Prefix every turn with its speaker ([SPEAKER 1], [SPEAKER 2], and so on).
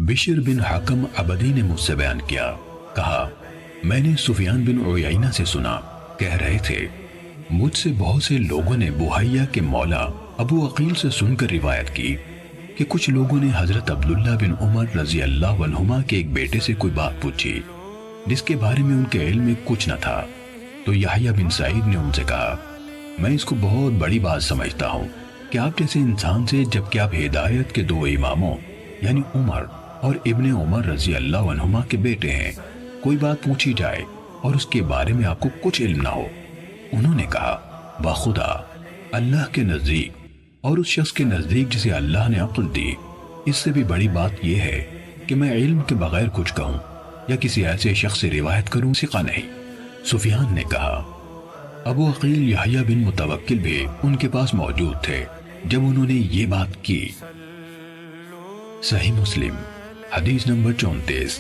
[SPEAKER 1] بشر بن حکم عبدی نے مجھ سے بیان کیا، کہا میں نے سفیان بن عیینہ سے سنا، کہہ رہے تھے مجھ سے بہت سے لوگوں نے بحیہ کے مولا ابو عقیل سے سن کر روایت کی کہ کچھ لوگوں نے حضرت عبداللہ بن عمر رضی اللہ عنہما کے ایک بیٹے سے کوئی بات پوچھی جس کے بارے میں ان کے علم میں کچھ نہ تھا، تو یحییٰ بن سعید نے ان سے کہا میں اس کو بہت بڑی بات سمجھتا ہوں کہ آپ جیسے انسان سے جبکہ آپ ہدایت کے دو اماموں یعنی عمر اور ابن عمر رضی اللہ عنہما کے بیٹے ہیں، کوئی بات پوچھی جائے اور اس کے بارے میں آپ کو کچھ علم نہ ہو۔ انہوں نے کہا بخدا اللہ کے نزدیک اور اس شخص کے نزدیک جسے اللہ نے عقل دی، اس سے بھی بڑی بات یہ ہے کہ میں علم کے بغیر کچھ کہوں یا کسی ایسے شخص سے روایت کروں ثقہ نہیں۔ سفیان نے کہا ابو عقیل یحییٰ بن متوکل بھی ان کے پاس موجود تھے جب انہوں نے یہ بات کی۔ صحیح مسلم حدیث نمبر 34۔